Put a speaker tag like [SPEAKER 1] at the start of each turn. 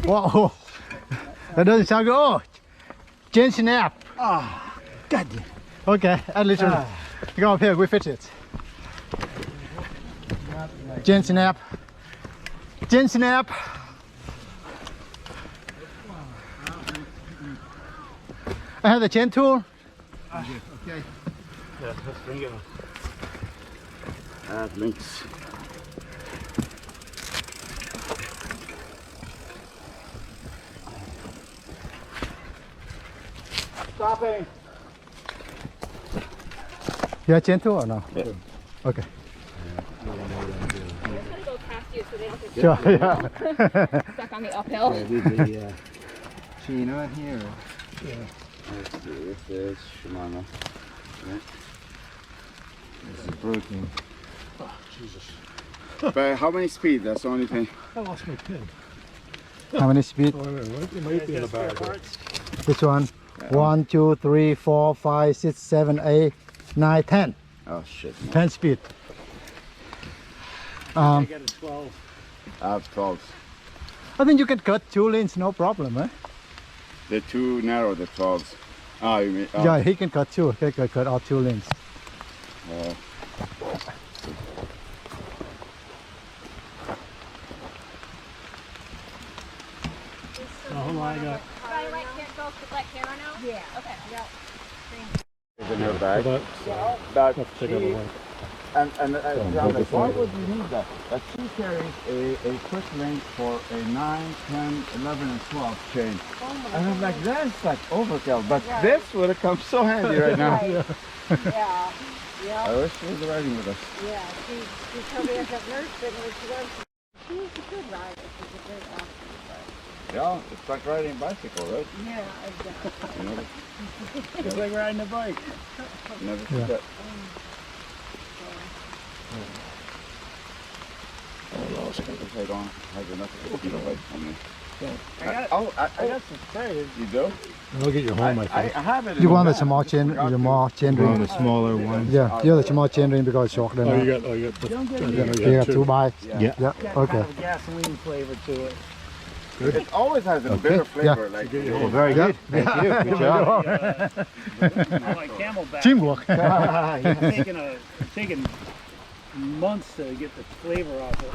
[SPEAKER 1] Whoa, that doesn't sound good. Oh, chain snap.
[SPEAKER 2] Ah, God damn.
[SPEAKER 1] Okay, at least go up here, we fix it. Chain snap. Chain snap. I have the chain tool.
[SPEAKER 2] Okay.
[SPEAKER 3] Yeah, let's bring it. Add links.
[SPEAKER 2] Stopping.
[SPEAKER 1] You have chain tool or no?
[SPEAKER 3] Yeah.
[SPEAKER 1] Okay.
[SPEAKER 4] I'm gonna go past you so they don't get
[SPEAKER 1] Sure, yeah.
[SPEAKER 4] stuck on the uphill.
[SPEAKER 2] Leave the chain on here.
[SPEAKER 3] Let's see, this is Shimano. Right.
[SPEAKER 2] This is broken.
[SPEAKER 3] But how many speed? That's the only thing.
[SPEAKER 2] I lost my pin.
[SPEAKER 1] How many speed?
[SPEAKER 2] It might be in the bag.
[SPEAKER 1] This one. 1, 2, 3, 4, 5, 6, 7, 8, 9, 10.
[SPEAKER 3] Oh shit.
[SPEAKER 1] 10 speed.
[SPEAKER 2] I got a 12.
[SPEAKER 3] I have 12.
[SPEAKER 1] I think you can cut 2 lanes, no problem, eh?
[SPEAKER 3] They're too narrow, the 12s. Oh, you mean? Oh.
[SPEAKER 1] Yeah, he can cut 2. He can cut all 2 lanes.
[SPEAKER 2] Hold on, I got.
[SPEAKER 4] Let Kara know? Yeah. Okay.
[SPEAKER 3] It's in her bag. But why would you need that? But she carries a quick link for a 9, 10, 11, and 12 chain. And I'm like, that's like overkill. But this would have come so handy right now.
[SPEAKER 5] Yeah, yeah,
[SPEAKER 3] I wish she was riding with us.
[SPEAKER 5] yeah. She told me as a nurse that when she goes, she's a good rider. She's a great officer.
[SPEAKER 3] Yeah, it's like riding a bicycle, right?
[SPEAKER 5] Yeah, exactly.
[SPEAKER 3] You know,
[SPEAKER 2] It's like riding a bike.
[SPEAKER 3] never
[SPEAKER 1] Yeah.
[SPEAKER 3] forget. I don't have enough of a bike on me. I
[SPEAKER 2] got some spares.
[SPEAKER 3] You do?
[SPEAKER 2] I'll get you home, I
[SPEAKER 3] I
[SPEAKER 2] think.
[SPEAKER 3] have it in
[SPEAKER 1] You
[SPEAKER 3] the
[SPEAKER 1] want the
[SPEAKER 3] bag.
[SPEAKER 1] small chain,
[SPEAKER 3] Forgot
[SPEAKER 1] the
[SPEAKER 3] to-
[SPEAKER 1] more chain
[SPEAKER 2] You want
[SPEAKER 1] ring?
[SPEAKER 2] a smaller one?
[SPEAKER 1] Yeah, you have the small chain ring because it's shorter than
[SPEAKER 2] Oh,
[SPEAKER 1] that.
[SPEAKER 2] you got the.
[SPEAKER 1] You have 2 by.
[SPEAKER 3] Yeah.
[SPEAKER 1] Yeah, okay.
[SPEAKER 2] gasoline flavor to it.
[SPEAKER 3] It always has a bitter flavor. Like,
[SPEAKER 2] Oh, very good. Thank you. Good job.
[SPEAKER 6] like Camelback.
[SPEAKER 1] Teamwork.
[SPEAKER 6] It's taking months to get the flavor off it.